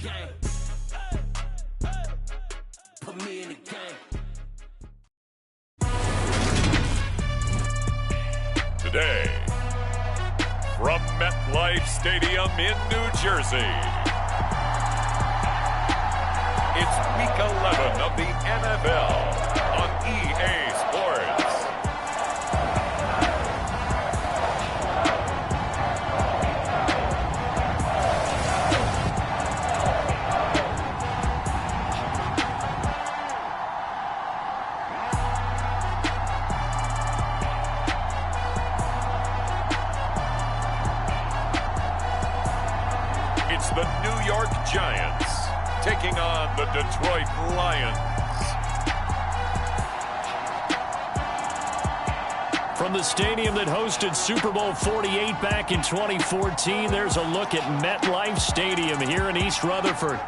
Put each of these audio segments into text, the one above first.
game. Put me in the game. Today, from MetLife Stadium in New Jersey, it's Week 11 of the NFL on EA Sports. It's the New York Giants taking on the Detroit Lions. From the stadium that hosted Super Bowl 48 back in 2014, there's a look at MetLife Stadium here in East Rutherford.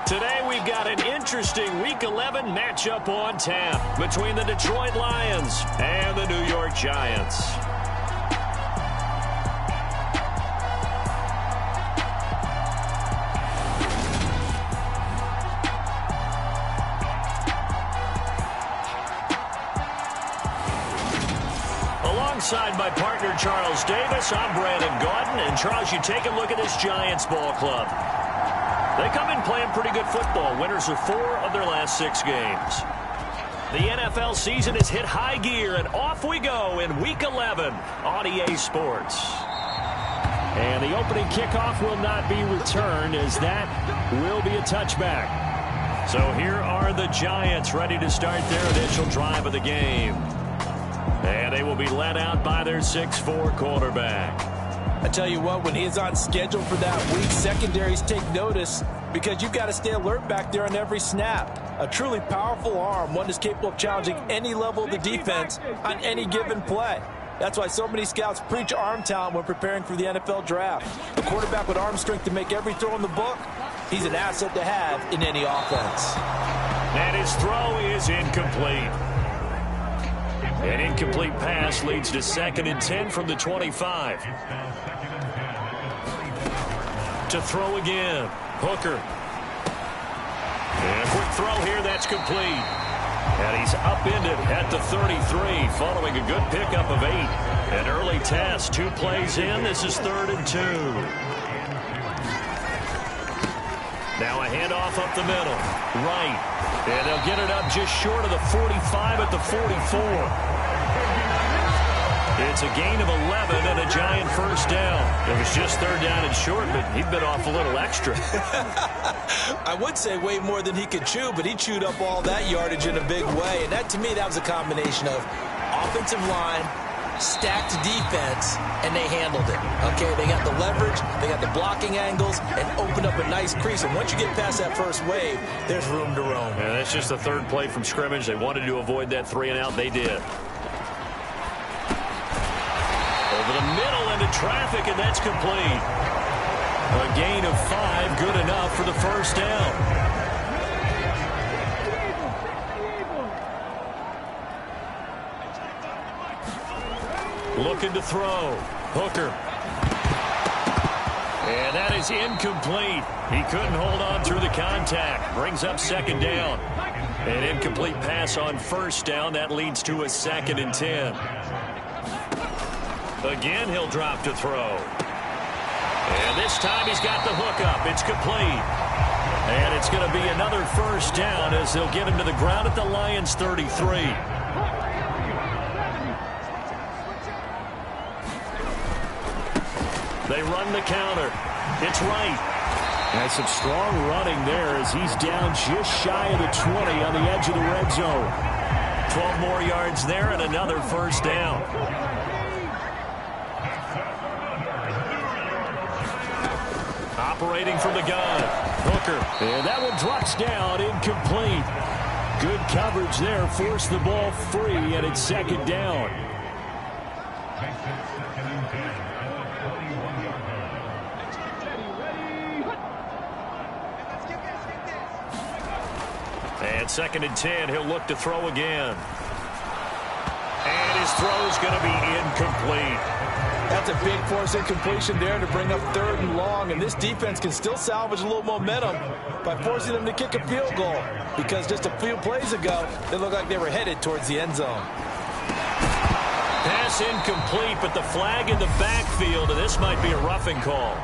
Today we've got an interesting Week 11 matchup on tap between the Detroit Lions and the New York Giants. Alongside my partner, Charles Davis, I'm Brandon Gaudin. And, Charles, you take a look at this Giants ball club. They come in playing pretty good football. Winners of 4 of their last 6 games. The NFL season has hit high gear, and off we go in Week 11 on EA Sports. And the opening kickoff will not be returned, as that will be a touchback. So here are the Giants ready to start their initial drive of the game. And they will be led out by their 6'4" quarterback. I tell you what, when he is on schedule for that week, secondaries take notice because you've got to stay alert back there on every snap. A truly powerful arm, one that's capable of challenging any level of the defense on any given play. That's why so many scouts preach arm talent when preparing for the NFL draft. A quarterback with arm strength to make every throw in the book, he's an asset to have in any offense. And his throw is incomplete. An incomplete pass leads to 2nd and 10 from the 25. To throw again. Hooker. And a quick throw here, that's complete. And he's upended at the 33, following a good pickup of 8. An early test, 2 plays in. This is 3rd and 2. Now a handoff up the middle. Right. And they'll get it up just short of the 45 at the 44. It's a gain of 11 and a Giant first down. It was just 3rd down and short, but he bit off a little extra. I would say way more than he could chew, but he chewed up all that yardage in a big way. And that, to me, that was a combination of offensive line, stacked defense, and they handled it. Okay, they got the leverage, they got the blocking angles, and opened up a nice crease. And once you get past that first wave, there's room to roam. Yeah, that's just the 3rd play from scrimmage. They wanted to avoid that 3-and-out. They did. Over the middle into traffic, and that's complete. A gain of 5, good enough for the first down. Looking to throw. Hooker. And that is incomplete. He couldn't hold on through the contact. Brings up 2nd down. An incomplete pass on 1st down. That leads to a 2nd and 10. Again, he'll drop to throw. And this time he's got the hook up. It's complete. And it's going to be another first down as they'll get him to the ground at the Lions' 33. They run the counter. It's right. And some strong running there as he's down just shy of the 20 on the edge of the red zone. 12 more yards there and another first down. Operating from the gun. Hooker. And that one drops down, incomplete. Good coverage there. Forced the ball free, and it's 2nd down. And 2nd and 10, he'll look to throw again. And his throw is going to be incomplete. That's a big force incompletion there to bring up 3rd and long, and this defense can still salvage a little momentum by forcing them to kick a field goal, because just a few plays ago, they looked like they were headed towards the end zone. Pass incomplete, but the flag in the backfield, and this might be a roughing call.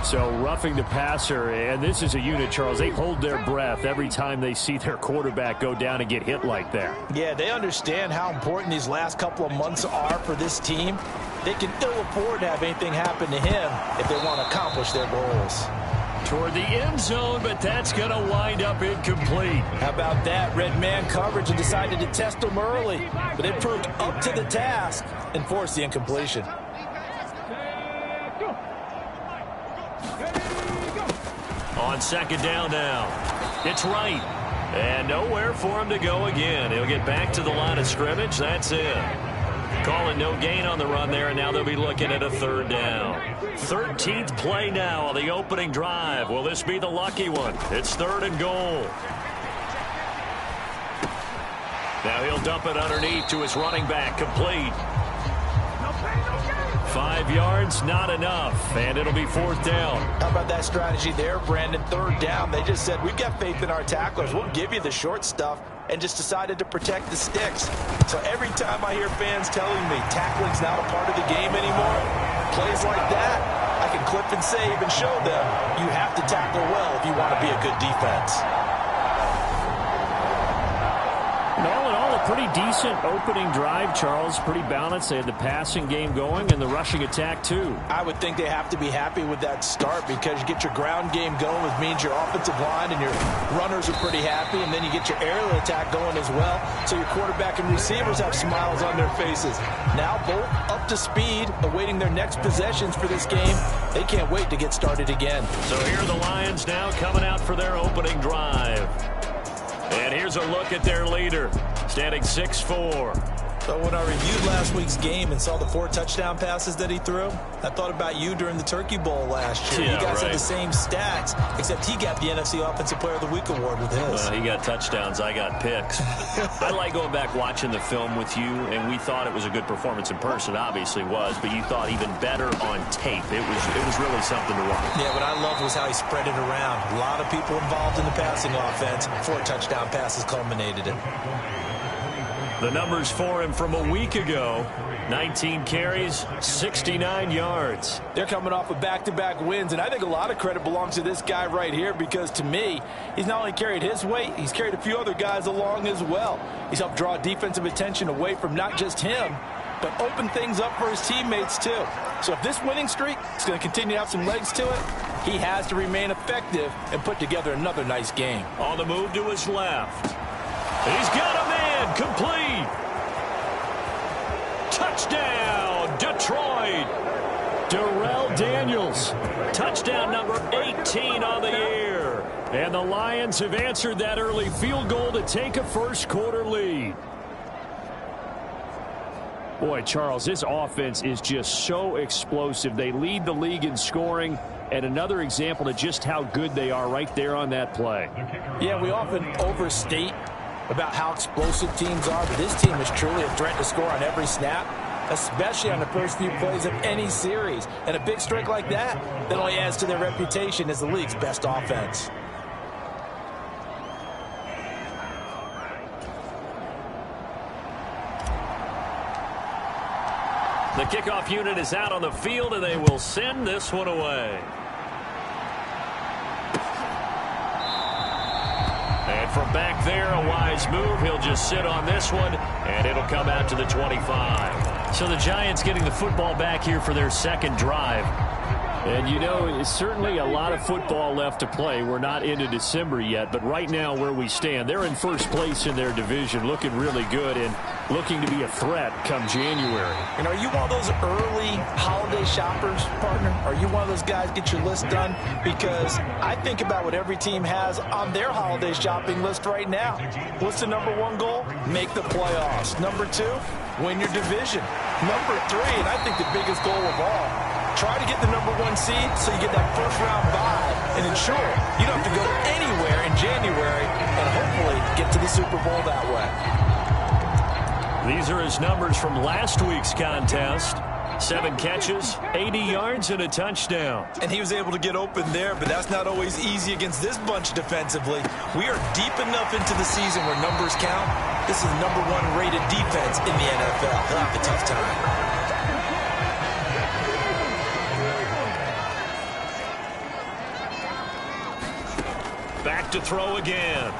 So roughing the passer, and this is a unit, Charles. They hold their breath every time they see their quarterback go down and get hit like that. Yeah, they understand how important these last couple of months are for this team. They can ill afford to have anything happen to him if they want to accomplish their goals. Toward the end zone, but that's going to wind up incomplete. How about that? Red man coverage and decided to test them early, but they proved up to the task and forced the incompletion. On 2nd down now. It's right. And nowhere for him to go again. He'll get back to the line of scrimmage. That's it. Calling no gain on the run there, and now they'll be looking at a 3rd down. 13th play now on the opening drive. Will this be the lucky one? It's 3rd and goal. Now he'll dump it underneath to his running back. Complete. 5 yards, not enough, and it'll be 4th down. How about that strategy there, Brandon? 3rd down. They just said, we've got faith in our tacklers. We'll give you the short stuff, and just decided to protect the sticks. So every time I hear fans telling me tackling's not a part of the game anymore, plays like that, I can clip and save and show them you have to tackle well if you want to be a good defense. All in all, a pretty decent opening drive, Charles. Pretty balanced. They had the passing game going and the rushing attack, too. I would think they have to be happy with that start, because you get your ground game going, which means your offensive line and your runners are pretty happy, and then you get your aerial attack going as well, so your quarterback and receivers have smiles on their faces. Now both up to speed, awaiting their next possessions for this game. They can't wait to get started again. So here are the Lions now coming out for their opening drive. And here's a look at their leader, standing 6'4". So when I reviewed last week's game and saw the 4 touchdown passes that he threw, I thought about you during the Turkey Bowl last year. Yeah, you guys right. had the same stats, except he got the NFC Offensive Player of the Week award with his. Well, he got touchdowns, I got picks. I like going back watching the film with you, and we thought it was a good performance in person. Obviously was, but you thought even better on tape. It was really something to watch. Yeah, what I loved was how he spread it around. A lot of people involved in the passing offense. 4 touchdown passes culminated it. The numbers for him from a week ago: 19 carries, 69 yards. They're coming off of back-to-back wins, and I think a lot of credit belongs to this guy right here, because to me, he's not only carried his weight, he's carried a few other guys along as well. He's helped draw defensive attention away from not just him, but open things up for his teammates too. So if this winning streak is going to continue to have some legs to it, he has to remain effective and put together another nice game. On the move to his left. He's got a man, complete. Touchdown, Detroit. Darrell Daniels. Touchdown number 18 on the year. And the Lions have answered that early field goal to take a first-quarter lead. Boy, Charles, this offense is just so explosive. They lead the league in scoring, and another example of just how good they are right there on that play. Yeah, we often overstate about how explosive teams are, but this team is truly a threat to score on every snap, especially on the first few plays of any series. And a big strike like that only adds to their reputation as the league's best offense. The kickoff unit is out on the field, and they will send this one away. And from back there, a wise move. He'll just sit on this one, and it'll come out to the 25. So the Giants getting the football back here for their second drive. And, you know, it's certainly a lot of football left to play. We're not into December yet, but right now where we stand, they're in first place in their division, looking really good and looking to be a threat come January. And are you one of those early holiday shoppers, partner? Are you one of those guys get your list done? Because I think about what every team has on their holiday shopping list right now. What's the number 1 goal? Make the playoffs. Number 2, win your division. Number 3, and I think the biggest goal of all, Try to get the #1 seed so you get that first-round bye and ensure you don't have to go anywhere in January and hopefully get to the Super Bowl that way. These are his numbers from last week's contest. 7 catches, 80 yards, and a touchdown. And he was able to get open there, but that's not always easy against this bunch defensively. We are deep enough into the season where numbers count. This is the #1 rated defense in the NFL. He'll have a tough time. Back to throw again.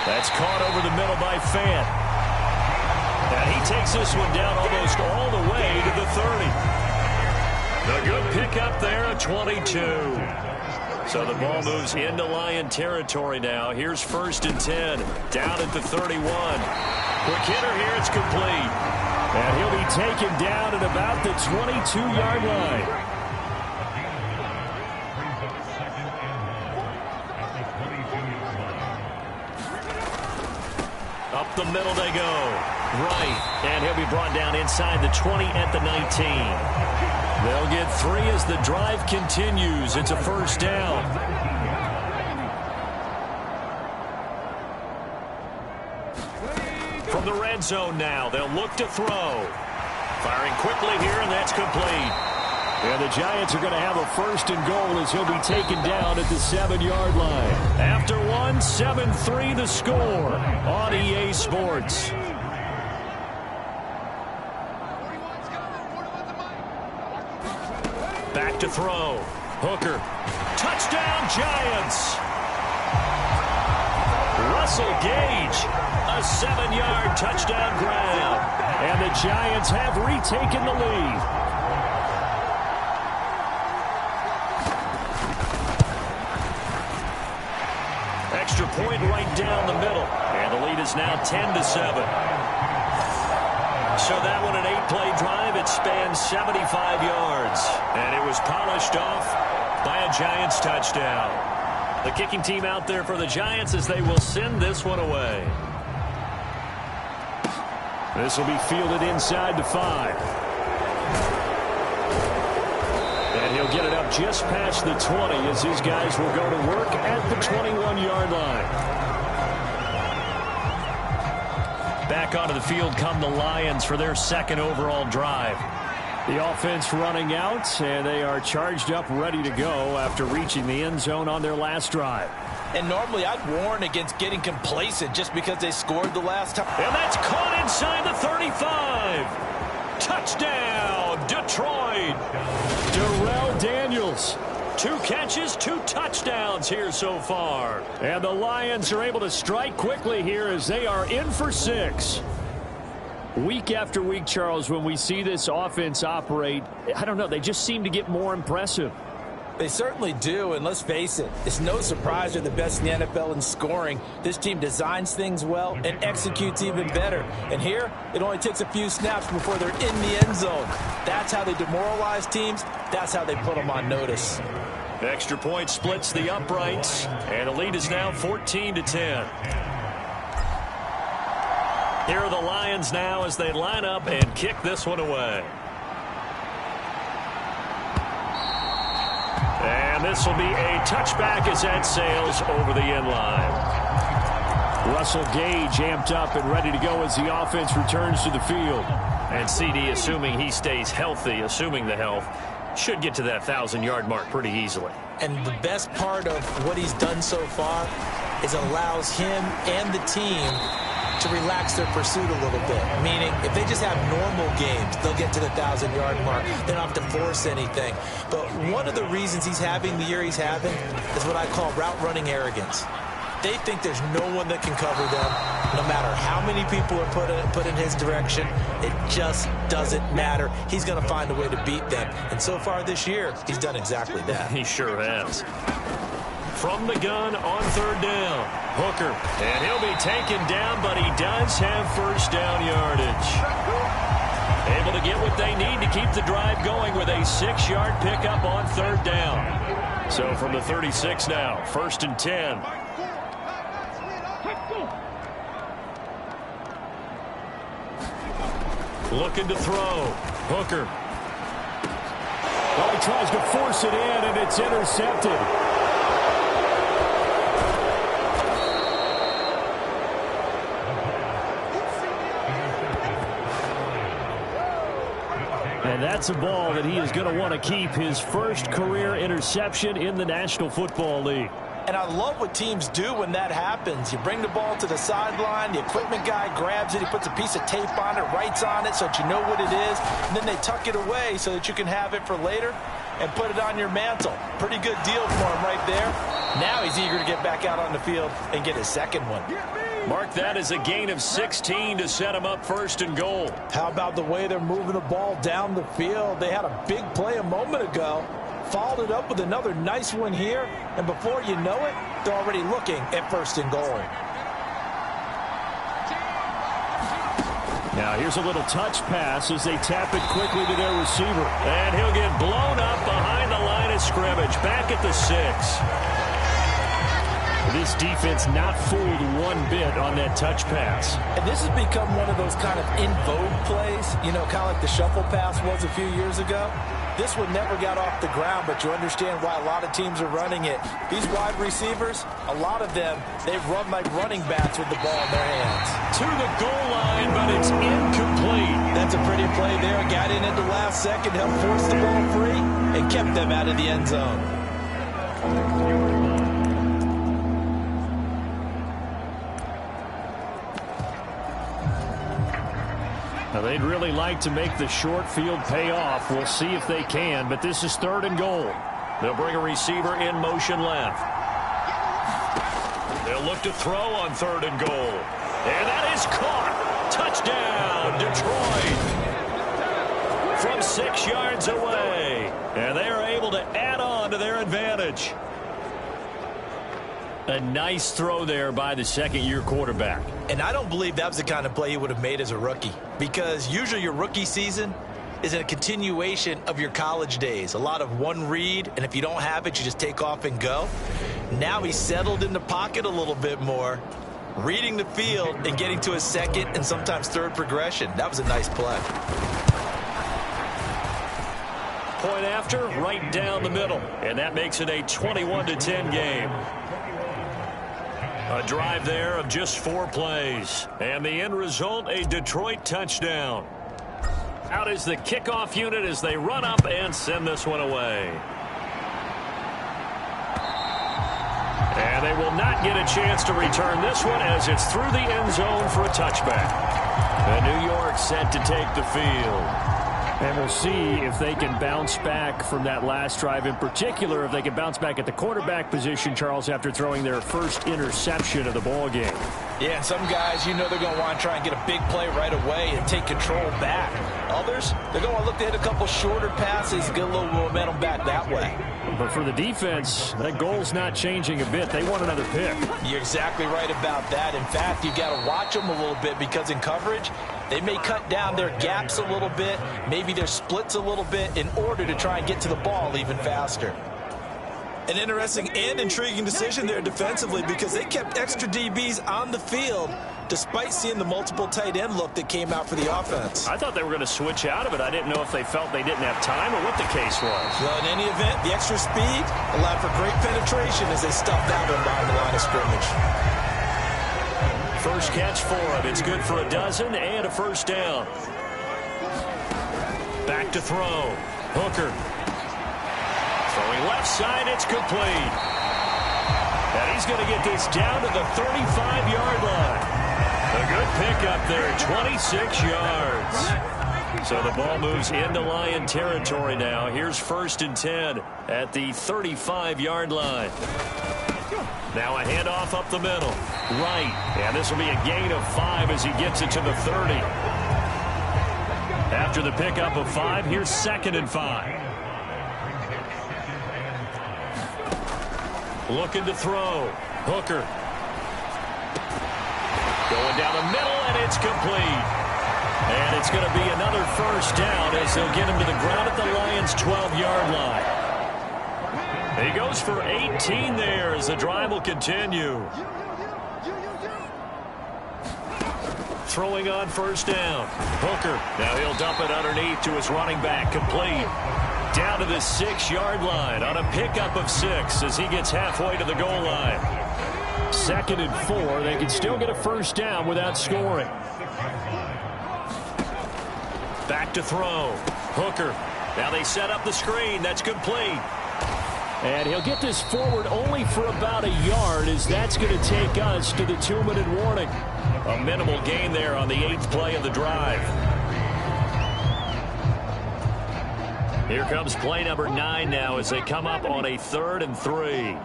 That's caught over the middle by Fant. And he takes this one down almost all the way to the 30. A good pickup there at 22. So the ball moves into Lion territory now. Here's 1st and 10. Down at the 31. Quick hitter here. It's complete. And he'll be taken down at about the 22-yard line. Up the middle they go. Right. And he'll be brought down inside the 20 at the 19. They'll get 3 as the drive continues. It's a 1st down. From the red zone now, they'll look to throw. Firing quickly here, and that's complete. And the Giants are going to have a 1st and goal as he'll be taken down at the 7-yard line. After one, 7-3 the score on EA Sports. Back to throw. Hooker. Touchdown, Giants. Russell Gage. A 7-yard touchdown grab. And the Giants have retaken the lead. Extra point right down the middle. And the lead is now 10-7. So that one, an 8-play drive. It spans 75 yards. And it was polished off by a Giants touchdown. The kicking team out there for the Giants as they will send this one away. This will be fielded inside the 5. And he'll get it up just past the 20 as these guys will go to work at the 21-yard line. Back onto the field come the Lions for their 2nd overall drive. The offense running out, and they are charged up, ready to go after reaching the end zone on their last drive. And normally I'd warn against getting complacent just because they scored the last time. And that's caught inside the 35. Touchdown, Detroit. Darrell Daniels. 2 catches, 2 touchdowns here so far. And the Lions are able to strike quickly here as they are in for 6. Week after week, Charles, when we see this offense operate, I don't know, they just seem to get more impressive. They certainly do, and let's face it, it's no surprise they're the best in the NFL in scoring. This team designs things well and executes even better. And here, it only takes a few snaps before they're in the end zone. That's how they demoralize teams. That's how they put them on notice. Extra point splits the uprights, and the lead is now 14-10. Here are the Lions now as they line up and kick this one away. And this will be a touchback as that sails over the end line. Russell Gage amped up and ready to go as the offense returns to the field. And CD, assuming he stays healthy, assuming the health, should get to that 1,000-yard mark pretty easily. And the best part of what he's done so far is allows him and the team to relax their pursuit a little bit. Meaning, if they just have normal games, they'll get to the 1,000-yard mark. They don't have to force anything. But one of the reasons he's having the year he's having is what I call route running arrogance. They think there's no one that can cover them, no matter how many people are put in his direction. It just doesn't matter. He's going to find a way to beat them. And so far this year, he's done exactly that. He sure has. From the gun on 3rd down, Hooker. And he'll be taken down, but he does have 1st down yardage. Able to get what they need to keep the drive going with a 6-yard pickup on 3rd down. So from the 36 now, 1st and 10. Looking to throw. Hooker. Oh, he tries to force it in, and it's intercepted. And that's a ball that he is going to want to keep, his first career interception in the National Football League. And I love what teams do when that happens. You bring the ball to the sideline, the equipment guy grabs it, he puts a piece of tape on it, writes on it so that you know what it is, and then they tuck it away so that you can have it for later and put it on your mantle. Pretty good deal for him right there. Now he's eager to get back out on the field and get his second one. Mark that as a gain of 16 to set him up first and goal. How about the way they're moving the ball down the field? They had a big play a moment ago, followed it up with another nice one here, and before you know it, they're already looking at first and goal. Now here's a little touch pass as they tap it quickly to their receiver. And he'll get blown up behind the line of scrimmage, back at the 6. This defense not fooled one bit on that touch pass. And this has become one of those kind of in vogue plays, you know, kind of like the shuffle pass was a few years ago. This one never got off the ground, but you understand why a lot of teams are running it. These wide receivers, a lot of them, they run like running backs with the ball in their hands. To the goal line, but it's incomplete. That's a pretty play there. Got in at the last second, helped force the ball free, and kept them out of the end zone. Now, they'd really like to make the short field pay off. We'll see if they can, but this is third and goal. They'll bring a receiver in motion left. They'll look to throw on third and goal. And that is caught. Touchdown, Detroit. From 6 yards away. And they are able to add on to their advantage. A nice throw there by the second-year quarterback. And I don't believe that was the kind of play he would have made as a rookie, because usually your rookie season is a continuation of your college days. A lot of one read, and if you don't have it, you just take off and go. Now he's settled in the pocket a little bit more, reading the field and getting to his second and sometimes third progression. That was a nice play. Point after, right down the middle. And that makes it a 21-10 game. A drive there of just 4 plays. And the end result, a Detroit touchdown. Out is the kickoff unit as they run up and send this one away. And they will not get a chance to return this one as it's through the end zone for a touchback. And New York set to take the field. And we'll see if they can bounce back from that last drive, in particular if they can bounce back at the quarterback position, Charles, after throwing their first interception of the ball game. Yeah, and some guys, you know they're going to want to try and get a big play right away and take control back. Others, they're going to look to hit a couple shorter passes, get a little momentum back that way. But for the defense, that goal's not changing a bit. They want another pick. You're exactly right about that. In fact, you got to watch them a little bit, because in coverage, they may cut down their gaps a little bit, maybe their splits a little bit, in order to try and get to the ball even faster. An interesting and intriguing decision there defensively, because they kept extra DBs on the field despite seeing the multiple tight end look that came out for the offense. I thought they were going to switch out of it. I didn't know if they felt they didn't have time or what the case was. Well, in any event, the extra speed allowed for great penetration as they stuffed that one behind the line of scrimmage. First catch for him. It's good for a dozen and a first down. Back to throw. Hooker. Throwing left side. It's complete. And he's going to get this down to the 35-yard line. A good pickup there, 26 yards. So the ball moves into Lion territory now. Here's 1st and 10 at the 35-yard line. Now a handoff up the middle. Right. And this will be a gain of 5 as he gets it to the 30. After the pickup of 5, here's 2nd and 5. Looking to throw. Hooker. Going down the middle, and it's complete. And it's going to be another first down as they'll get him to the ground at the Lions' 12-yard line. He goes for 18 there as the drive will continue. Throwing on first down. Hooker. Now he'll dump it underneath to his running back. Complete. Down to the 6-yard line on a pickup of 6 as he gets halfway to the goal line. 2nd and 4. They can still get a first down without scoring. Back to throw. Hooker. Now they set up the screen. That's complete. And he'll get this forward only for about a yard, as that's going to take us to the 2-minute warning. A minimal gain there on the 8th play of the drive. Here comes play number 9 now as they come up on a 3rd and 3.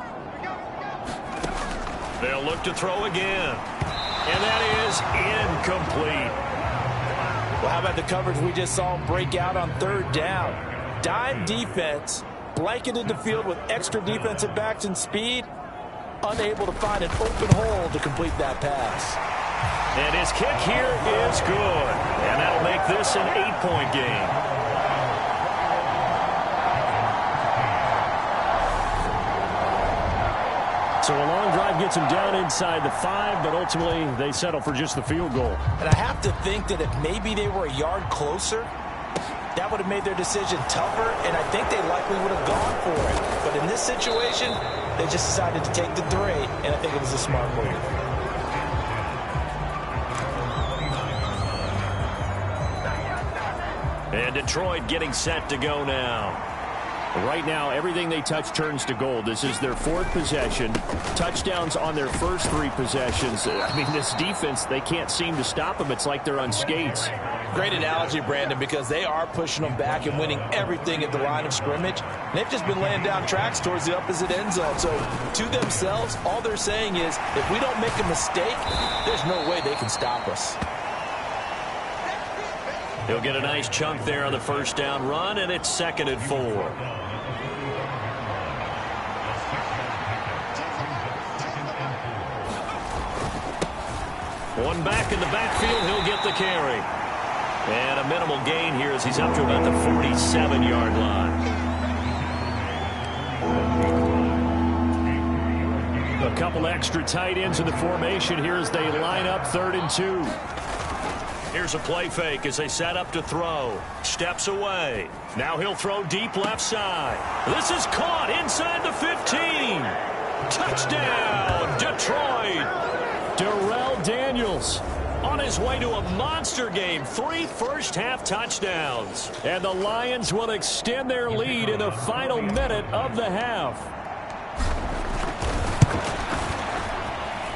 They'll look to throw again. And that is incomplete. Well, how about the coverage we just saw break out on 3rd down? Dime defense, blanketed the field with extra defensive backs and speed, unable to find an open hole to complete that pass. And his kick here is good. And that'll make this an 8-point game. So a long drive gets them down inside the 5, but ultimately they settle for just the field goal. And I have to think that if maybe they were a yard closer, that would have made their decision tougher, and I think they likely would have gone for it. But in this situation, they just decided to take the 3, and I think it was a smart move. And Detroit getting set to go now. Right now, everything they touch turns to gold. This is their 4th possession. Touchdowns on their first 3 possessions. I mean, this defense, they can't seem to stop them. It's like they're on skates. Great analogy, Brandon, because they are pushing them back and winning everything at the line of scrimmage. And they've just been laying down tracks towards the opposite end zone. So to themselves, all they're saying is, if we don't make a mistake, there's no way they can stop us. He'll get a nice chunk there on the first down run, and it's 2nd and 4. One back in the backfield, he'll get the carry. And a minimal gain here as he's up to about the 47-yard line. A couple extra tight ends in the formation here as they line up 3rd and 2. Here's a play fake as they set up to throw. Steps away. Now he'll throw deep left side. This is caught inside the 15. Touchdown, Detroit. Darrell Daniels on his way to a monster game. 3 first-half touchdowns. And the Lions will extend their lead in the final minute of the half.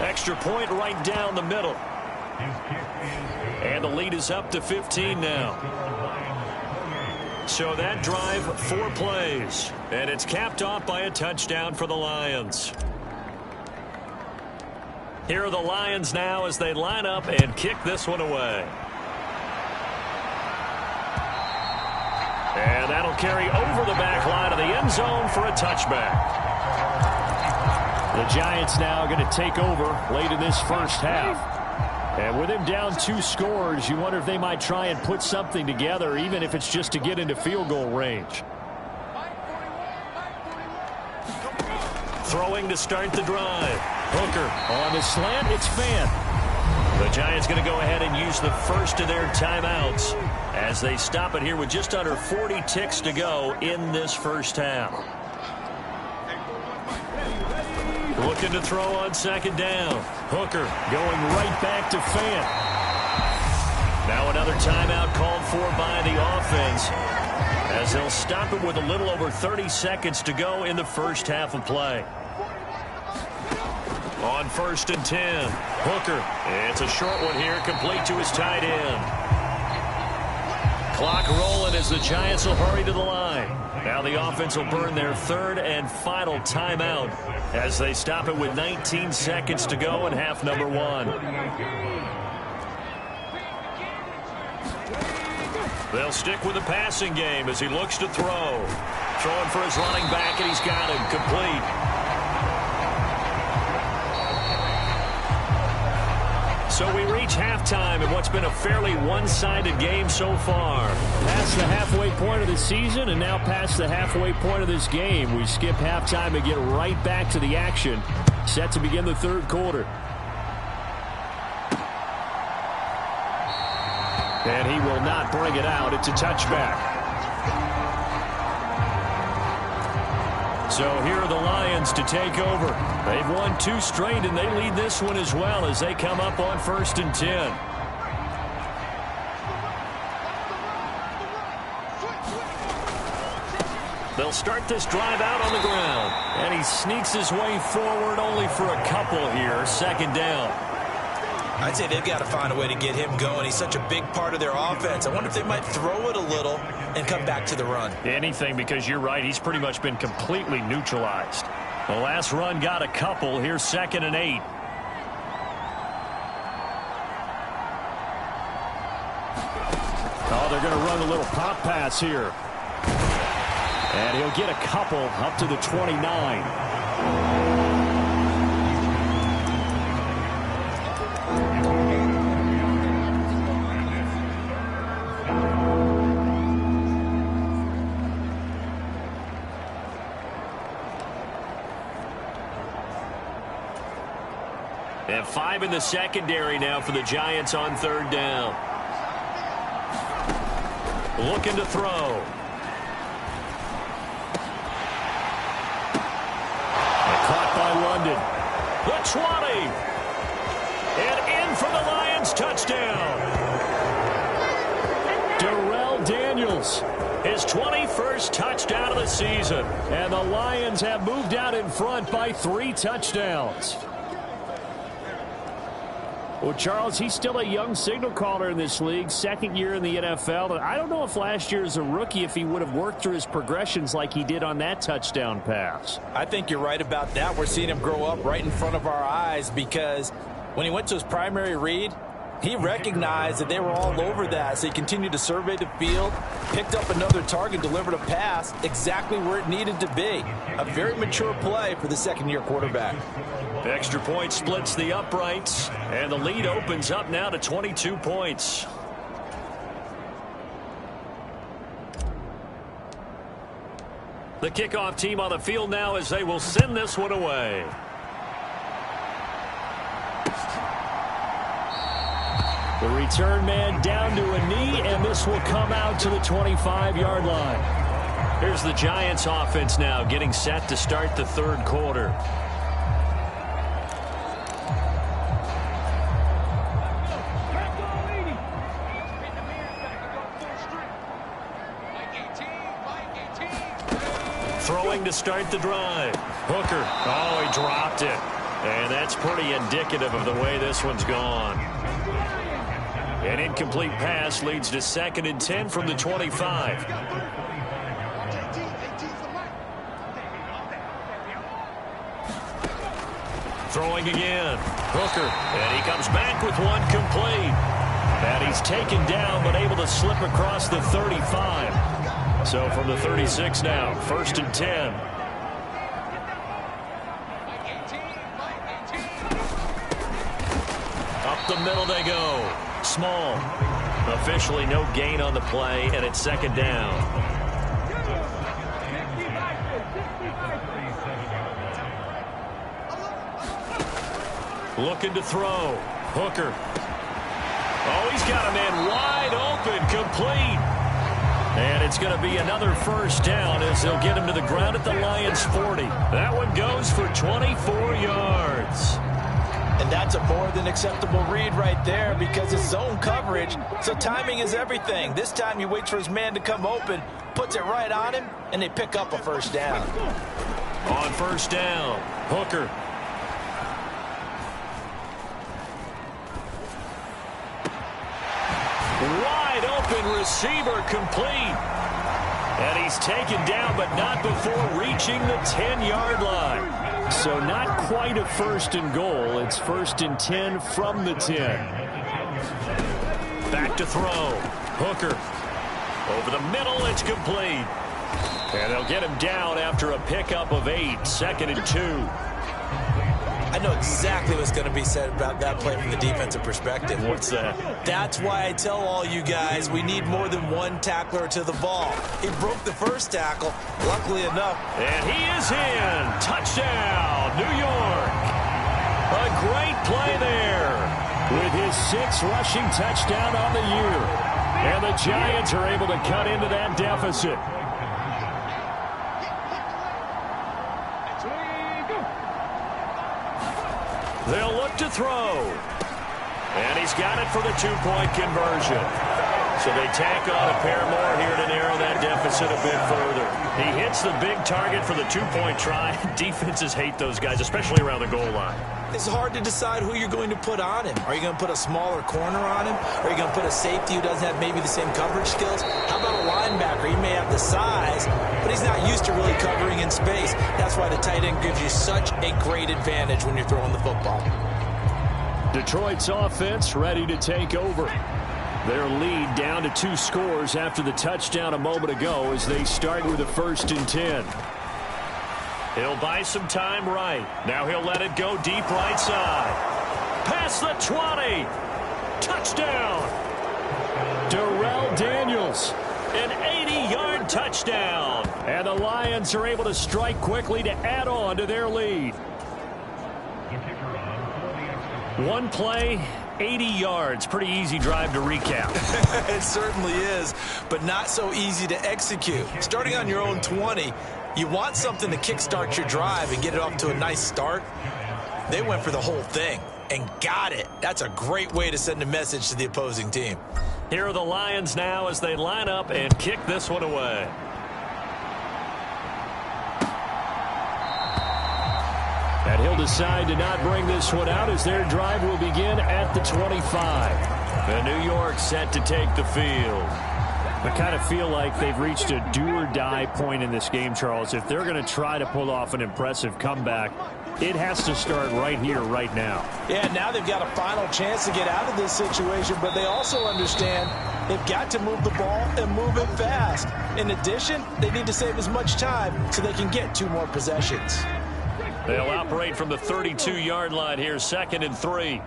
Extra point right down the middle. And the lead is up to 15 now. So that drive, 4 plays. And it's capped off by a touchdown for the Lions. Here are the Lions now as they line up and kick this one away. And that'll carry over the back line of the end zone for a touchback. The Giants now going to take over late in this first half. And with him down 2 scores, you wonder if they might try and put something together, even if it's just to get into field goal range. Throwing to start the drive. Hooker on the slant. It's Fant. The Giants going to go ahead and use the first of their timeouts as they stop it here with just under 40 ticks to go in this first half. Looking to throw on 2nd down. Hooker going right back to Fant. Now another timeout called for by the offense as they'll stop it with a little over 30 seconds to go in the first half of play. On 1st and 10, Hooker. It's a short one here, complete to his tight end. Clock rolling as the Giants will hurry to the line. Now the offense will burn their 3rd and final timeout as they stop it with 19 seconds to go in half number 1. They'll stick with the passing game as he looks to throw. Throwing for his running back, and he's got him complete. So we reach halftime in what's been a fairly one-sided game so far. Past the halfway point of the season and now past the halfway point of this game. We skip halftime and get right back to the action. Set to begin the 3rd quarter. And he will not bring it out. It's a touchback. So here are the Lions to take over. They've won 2 straight, and they lead this one as well as they come up on 1st and 10. They'll start this drive out on the ground. And he sneaks his way forward only for a couple here. 2nd down. I'd say they've got to find a way to get him going. He's such a big part of their offense. I wonder if they might throw it a little and come back to the run. Anything, because you're right. He's pretty much been completely neutralized. The last run got a couple. Here's 2nd and 8. Oh, they're going to run a little pop pass here. And he'll get a couple up to the 29. And 5 in the secondary now for the Giants on 3rd down. Looking to throw. Caught by London. The 20. And in for the Lions touchdown. Darrell Daniels. His 21st touchdown of the season. And the Lions have moved out in front by 3 touchdowns. Well, Charles, he's still a young signal caller in this league, 2nd year in the NFL. And I don't know if last year as a rookie, if he would have worked through his progressions like he did on that touchdown pass. I think you're right about that. We're seeing him grow up right in front of our eyes because when he went to his primary read, he recognized that they were all over that. So he continued to survey the field, picked up another target, delivered a pass exactly where it needed to be. A very mature play for the 2nd-year quarterback. Extra point splits the uprights, and the lead opens up now to 22 points. The kickoff team on the field now as they will send this one away. The return man down to a knee, and this will come out to the 25-yard line. Here's the Giants offense now getting set to start the 3rd quarter. Throwing to start the drive. Hooker. Oh, he dropped it. And that's pretty indicative of the way this one's gone. An incomplete pass leads to 2nd and 10 from the 25. Throwing again. Hooker. And he comes back with one complete. And he's taken down but able to slip across the 35. So from the 36 now, 1st and 10. Up the middle they go. Small. Officially no gain on the play, and it's 2nd down. Looking to throw. Hooker. Oh, he's got a man wide open, complete. And it's going to be another 1st down as they'll get him to the ground at the Lions' 40. That one goes for 24 yards. And that's a more than acceptable read right there because it's zone coverage, so timing is everything. This time he waits for his man to come open, puts it right on him, and they pick up a 1st down. On 1st down, Hooker. Wide open receiver complete. And he's taken down, but not before reaching the 10-yard line. So not quite a 1st and goal. It's 1st and 10 from the 10. Back to throw. Hooker. Over the middle, it's complete. And they'll get him down after a pickup of 8. 2nd and 2. I know exactly what's going to be said about that play from the defensive perspective. What's that? That's why I tell all you guys we need more than one tackler to the ball. He broke the 1st tackle, luckily enough. And he is in. Touchdown, New York. A great play there with his 6th rushing touchdown on the year. And the Giants are able to cut into that deficit. They'll look to throw. And he's got it for the two-point conversion. So they tack on a pair more here to narrow that deficit a bit further. He hits the big target for the two-point try. Defenses hate those guys, especially around the goal line. It's hard to decide who you're going to put on him. Are you going to put a smaller corner on him? Are you going to put a safety who doesn't have maybe the same coverage skills? How about a linebacker? He may have the size, but he's not used to really covering in space. That's why the tight end gives you such a great advantage when you're throwing the football. Detroit's offense ready to take over. Their lead down to 2 scores after the touchdown a moment ago as they start with a 1st and 10. He'll buy some time right. Now he'll let it go deep right side. Past the 20. Touchdown. Darrell Daniels. An 80-yard touchdown. And the Lions are able to strike quickly to add on to their lead. One play, 80 yards. Pretty easy drive to recap. It certainly is, but not so easy to execute. Starting on your own 20, you want something to kickstart your drive and get it off to a nice start. They went for the whole thing and got it. That's a great way to send a message to the opposing team. Here are the Lions now as they line up and kick this one away. And he'll decide to not bring this one out as their drive will begin at the 25. And New York set to take the field. I kind of feel like they've reached a do-or-die point in this game, Charles. If they're going to try to pull off an impressive comeback, it has to start right here, right now. Yeah, now they've got a final chance to get out of this situation, but they also understand they've got to move the ball and move it fast. In addition, they need to save as much time so they can get 2 more possessions. They'll operate from the 32-yard line here, 2nd and 3.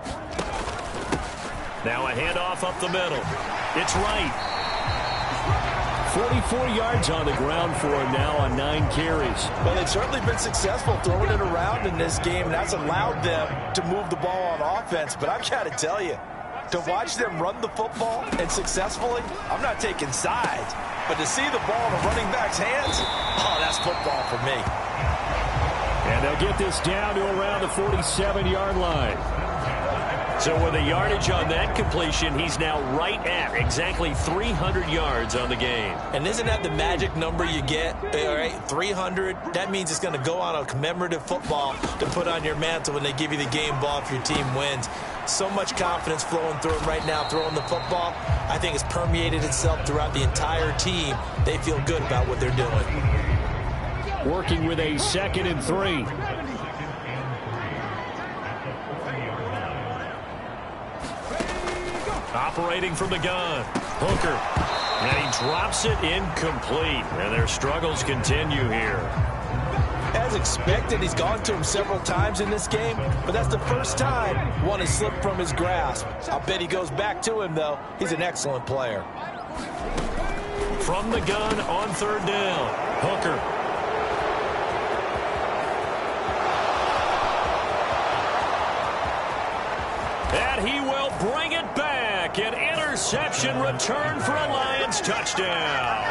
Now a handoff up the middle. It's right. 44 yards on the ground for him now on 9 carries. Well, they've certainly been successful throwing it around in this game, and that's allowed them to move the ball on offense. But I've got to tell you, to watch them run the football and successfully, I'm not taking sides, but to see the ball in a running back's hands, oh, that's football for me. And they'll get this down to around the 47-yard line. So with the yardage on that completion, he's now right at exactly 300 yards on the game. And isn't that the magic number you get? All right, 300. That means it's going to go on a commemorative football to put on your mantle when they give you the game ball if your team wins. So much confidence flowing through him right now, throwing the football. I think it's permeated itself throughout the entire team. They feel good about what they're doing. Working with a 2nd and 3. Operating from the gun. Hooker. And he drops it incomplete. And their struggles continue here. As expected, he's gone to him several times in this game, but that's the first time one has slipped from his grasp. I'll bet he goes back to him, though. He's an excellent player. From the gun on 3rd down. Hooker. And he will bring it back. An interception return for a Lions touchdown.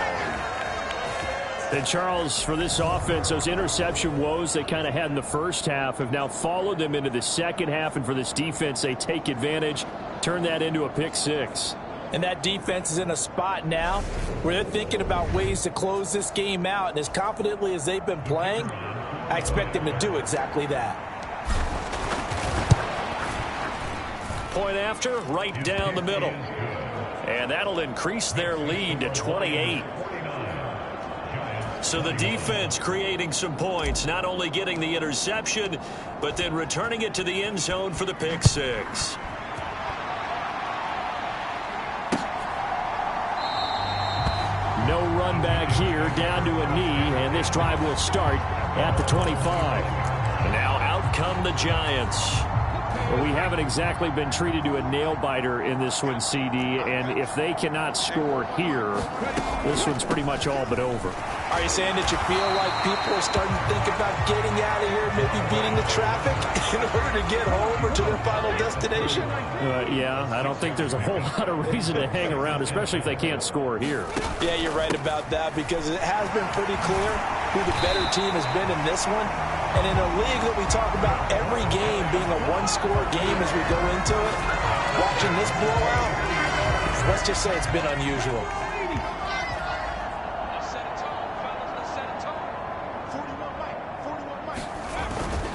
And Charles, for this offense, those interception woes they kind of had in the first half have now followed them into the second half. And for this defense, they take advantage, turn that into a pick 6. And that defense is in a spot now where they're thinking about ways to close this game out. And as confidently as they've been playing, I expect them to do exactly that. Point after, right down the middle. And that'll increase their lead to 28. So the defense creating some points, not only getting the interception, but then returning it to the end zone for the pick 6. No run back here, down to a knee, and this drive will start at the 25. And now out come the Giants. Well, we haven't exactly been treated to a nail-biter in this one, CD, and if they cannot score here, this one's pretty much all but over. Are you saying that you feel like people are starting to think about getting out of here, maybe beating the traffic in order to get home or to their final destination? Yeah, I don't think there's a whole lot of reason to hang around, especially if they can't score here. Yeah, you're right about that because it has been pretty clear who the better team has been in this one. And in a league that we talk about every game being a one-score game as we go into it, watching this blowout, let's just say it's been unusual.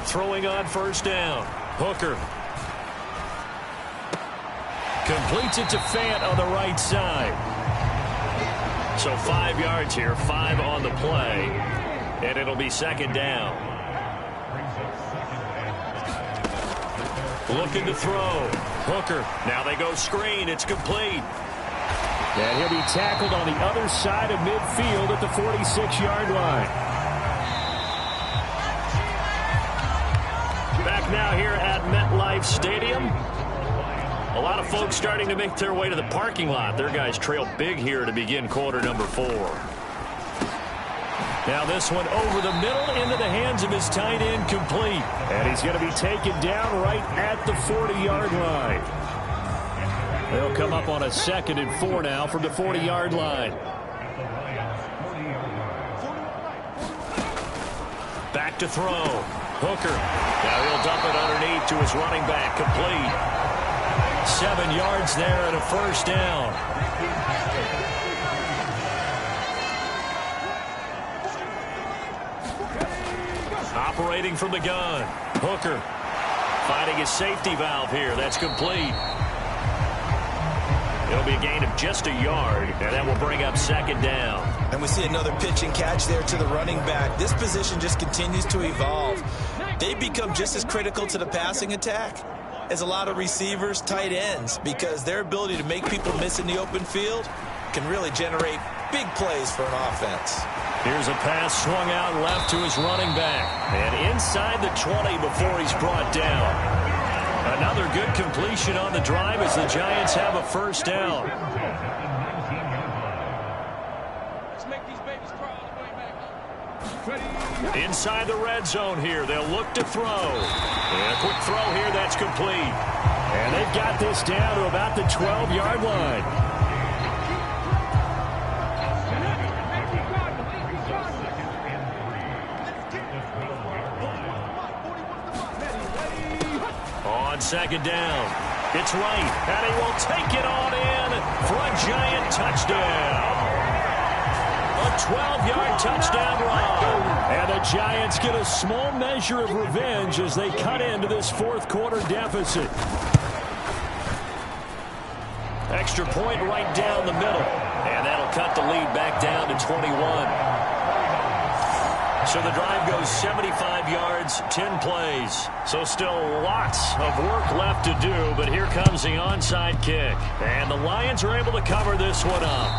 Throwing on first down. Hooker. Completes it to Fant on the right side. So 5 yards here, 5 on the play. And it'll be second down. Looking to throw. Hooker. Now they go screen. It's complete. And he'll be tackled on the other side of midfield at the 46-yard line. Back now here at MetLife Stadium. A lot of folks starting to make their way to the parking lot. Their guys trail big here to begin quarter number 4. Now this one over the middle into the hands of his tight end, complete. And he's going to be taken down right at the 40-yard line. They'll come up on a 2nd and 4 now from the 40-yard line. Back to throw. Hooker. Now he'll dump it underneath to his running back, complete. 7 yards there and a first down. Operating from the gun. Hooker finding his safety valve here. That's complete. It'll be a gain of just a yard, and that will bring up second down. And we see another pitch and catch there to the running back. This position just continues to evolve. They become just as critical to the passing attack as a lot of receivers, tight ends, because their ability to make people miss in the open field can really generate big plays for an offense. Here's a pass swung out left to his running back. And inside the 20 before he's brought down. Another good completion on the drive as the Giants have a first down. Let's make these babies cry all the way back. Inside the red zone here. They'll look to throw. And a quick throw here. That's complete. And they've got this down to about the 12-yard line. On second down, it's right, and he will take it on in for a Giant touchdown. A 12-yard touchdown run. And the Giants get a small measure of revenge as they cut into this fourth quarter deficit. Extra point right down the middle, and that'll cut the lead back down to 21. So the drive goes 75 yards, 10 plays. So still lots of work left to do, but here comes the onside kick. And the Lions are able to cover this one up.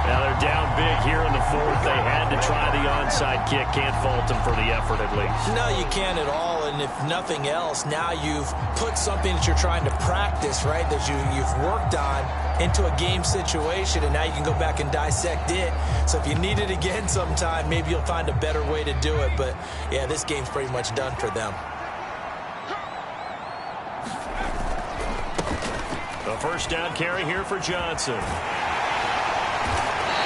Now they're down big here in the fourth. They had to try the onside kick. Can't fault them for the effort at least. No, you can't at all. And if nothing else, now you've put something that you're trying to practice, right, that you've worked on into a game situation, and now you can go back and dissect it. So if you need it again sometime, maybe you'll find a better way to do it. But, yeah, this game's pretty much done for them. The first down carry here for Johnson.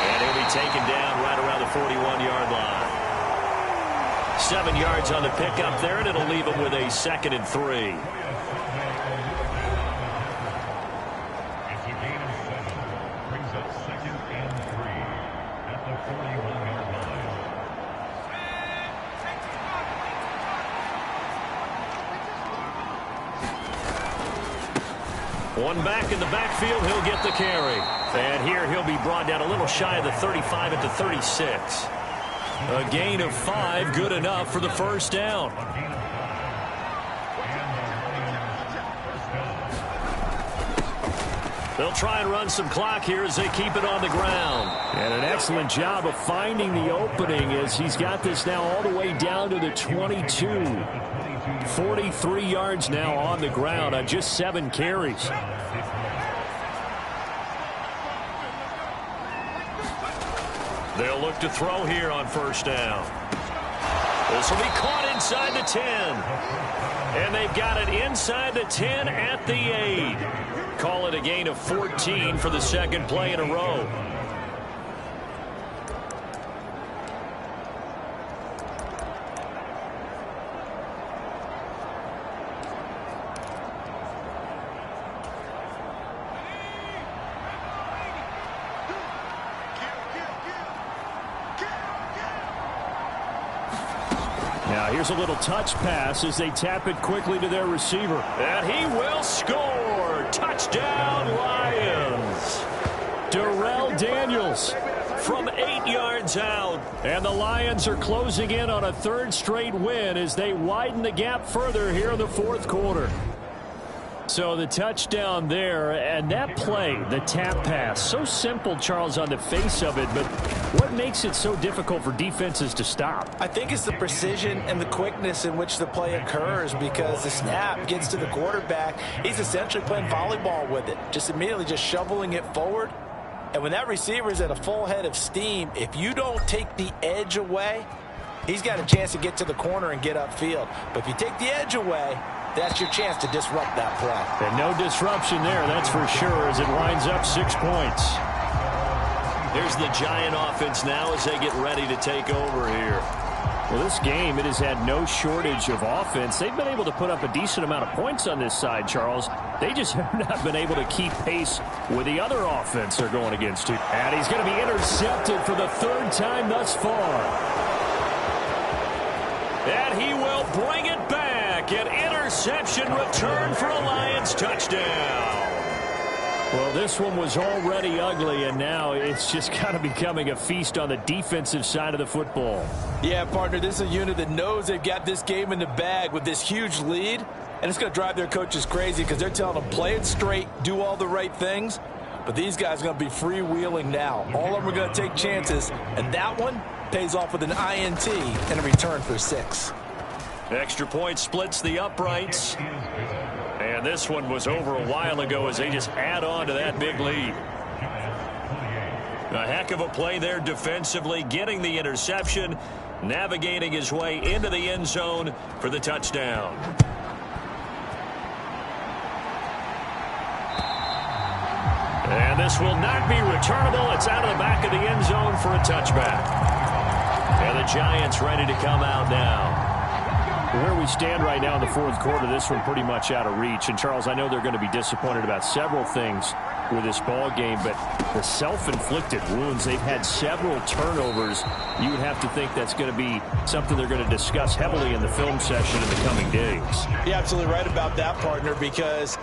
And he'll be taken down right around the 41-yard line. 7 yards on the pickup there, and it'll leave him with a 2nd and 3. It's a gain of 7. Brings up 2nd and 3 at the 41-yard line. One back in the backfield, he'll get the carry. And here he'll be brought down a little shy of the 35 at the 36. A gain of 5, good enough for the first down. They'll try and run some clock here as they keep it on the ground. And an excellent job of finding the opening as he's got this now all the way down to the 22. 43 yards now on the ground on just 7 carries. They'll look to throw here on first down. This will be caught inside the 10. And they've got it inside the 10 at the 8. Call it a gain of 14 for the second play in a row. Now here's a little touch pass as they tap it quickly to their receiver. And he will score. Touchdown, Lions. Darrell Daniels From 8 yards out. And the Lions are closing in on a third straight win as they widen the gap further here in the fourth quarter. So the touchdown there, and that play, the tap pass, so simple, Charles, on the face of it, but what makes it so difficult for defenses to stop? I think it's the precision and the quickness in which the play occurs, because the snap gets to the quarterback. He's essentially playing volleyball with it, just immediately just shoveling it forward. And when that receiver is at a full head of steam, if you don't take the edge away, he's got a chance to get to the corner and get upfield. But if you take the edge away, that's your chance to disrupt that play. And no disruption there, that's for sure, as it winds up 6 points. Here's the Giant offense now as they get ready to take over here. Well, this game, it has had no shortage of offense. They've been able to put up a decent amount of points on this side, Charles. They just have not been able to keep pace with the other offense they're going against. And he's going to be intercepted for the third time thus far. And he will bring it back. An interception return for a Lions touchdown. Well, this one was already ugly, and now it's just kind of becoming a feast on the defensive side of the football. Yeah, partner, this is a unit that knows they've got this game in the bag with this huge lead, and it's going to drive their coaches crazy because they're telling them play it straight, do all the right things. But these guys are going to be freewheeling now. All of them are going to take chances, and that one pays off with an INT and a return for 6. Extra point splits the uprights. And this one was over a while ago as they just add on to that big lead. A heck of a play there defensively, getting the interception, navigating his way into the end zone for the touchdown. And this will not be returnable. It's out of the back of the end zone for a touchback. And the Giants ready to come out now. Where we stand right now in the fourth quarter, this one pretty much out of reach. And, Charles, I know they're going to be disappointed about several things with this ball game, but the self-inflicted wounds, they've had several turnovers. You would have to think that's going to be something they're going to discuss heavily in the film session in the coming days. You're absolutely right about that, partner, because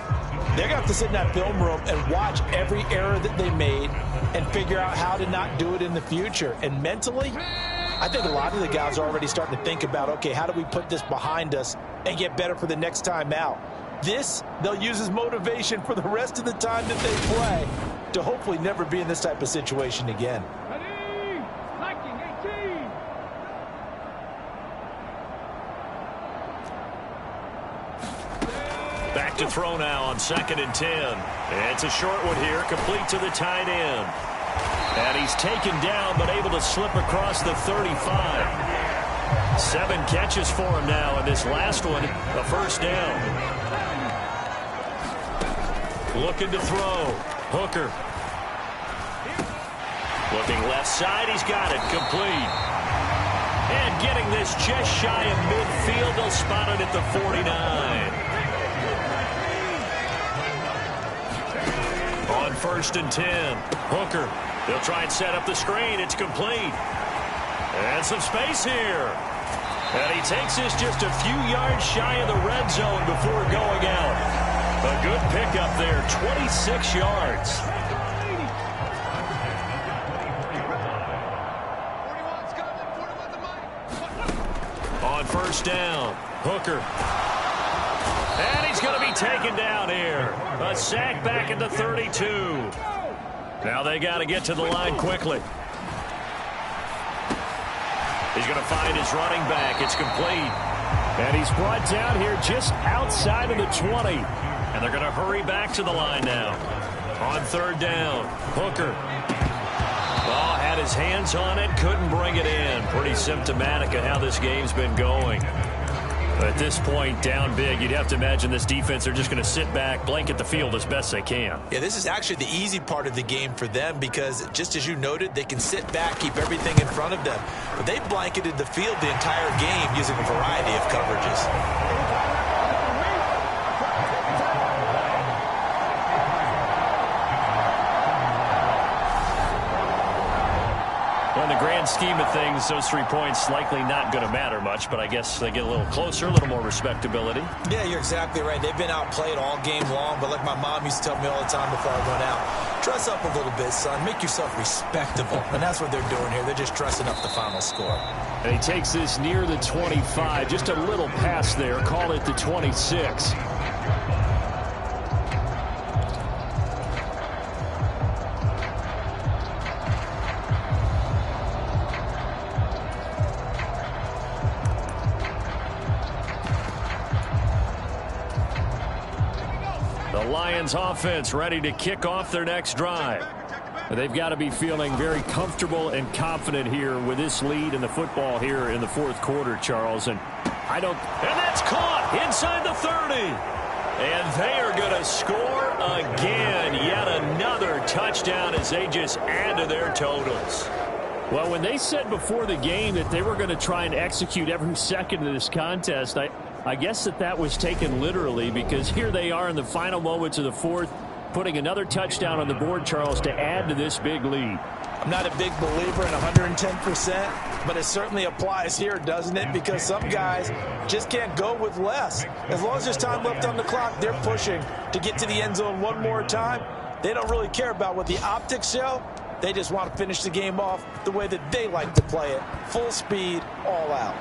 they're going to have to sit in that film room and watch every error that they made and figure out how to not do it in the future. And mentally, I think a lot of the guys are already starting to think about, okay, how do we put this behind us and get better for the next time out? This, they'll use as motivation for the rest of the time that they play to hopefully never be in this type of situation again. Ready? Liking 18. Back to throw now on 2nd and 10. It's a short one here, complete to the tight end. And he's taken down, but able to slip across the 35. 7 catches for him now, and this last one, a first down. Looking to throw. Hooker. Looking left side, he's got it, complete. And getting this just shy of midfield, they'll spot it at the 49. On 1st and 10, Hooker. They'll try and set up the screen. It's complete. And some space here. And he takes this just a few yards shy of the red zone before going out. A good pickup there, 26 yards. 41's coming. 41's the mic. On 1st down, Hooker. And he's going to be taken down here. A sack back at the 32. Now they got to get to the line quickly. He's going to find his running back. It's complete. And he's brought down here just outside of the 20. And they're going to hurry back to the line now. On 3rd down, Hooker. Oh, had his hands on it, couldn't bring it in. Pretty symptomatic of how this game's been going. At this point, down big, you'd have to imagine this defense, they're just going to sit back, blanket the field as best they can. Yeah, this is actually the easy part of the game for them because, just as you noted, they can sit back, keep everything in front of them. But they blanketed the field the entire game using a variety of coverages. Well, in the grand scheme of things, those 3 points likely not going to matter much, but I guess they get a little closer, a little more respectability. Yeah, you're exactly right. They've been outplayed all game long, but like my mom used to tell me all the time before I went out, dress up a little bit, son. Make yourself respectable. And that's what they're doing here. They're just dressing up the final score. And he takes this near the 25. Just a little pass there. Call it the 26. The Lions offense ready to kick off their next drive. They've got to be feeling very comfortable and confident here with this lead in the football here in the fourth quarter, Charles. And that's caught inside the 30. And they are going to score again. Yet another touchdown as they just add to their totals. Well, when they said before the game that they were going to try and execute every second of this contest, I guess that was taken literally, because here they are in the final moments of the fourth, putting another touchdown on the board, Charles, to add to this big lead. I'm not a big believer in 110%, but it certainly applies here, doesn't it? Because some guys just can't go with less. As long as there's time left on the clock, they're pushing to get to the end zone one more time. They don't really care about what the optics show. They just want to finish the game off the way that they like to play it. Full speed, all out.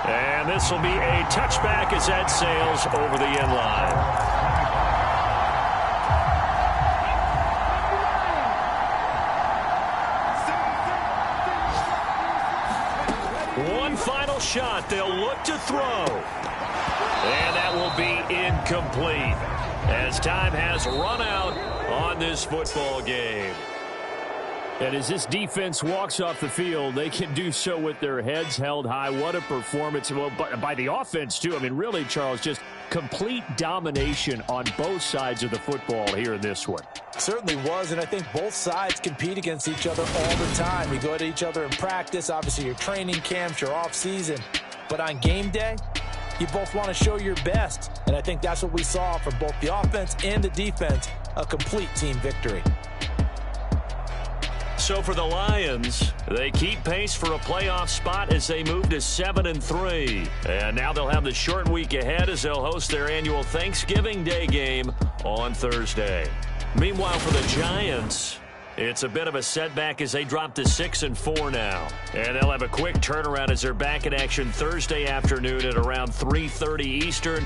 And this will be a touchback as that sails over the end line. One final shot. They'll look to throw. And that will be incomplete as time has run out on this football game. And as this defense walks off the field, they can do so with their heads held high. What a performance. Well, by the offense, too. I mean, really, Charles, just complete domination on both sides of the football here in this one. Certainly was, and I think both sides compete against each other all the time. You go at each other in practice, obviously your training camps, your off-season. But on game day, you both want to show your best. And I think that's what we saw from both the offense and the defense, a complete team victory. So for the Lions, they keep pace for a playoff spot as they move to 7-3. And now they'll have the short week ahead as they'll host their annual Thanksgiving Day game on Thursday. Meanwhile, for the Giants, it's a bit of a setback as they drop to 6-4 now. And they'll have a quick turnaround as they're back in action Thursday afternoon at around 3:30 Eastern.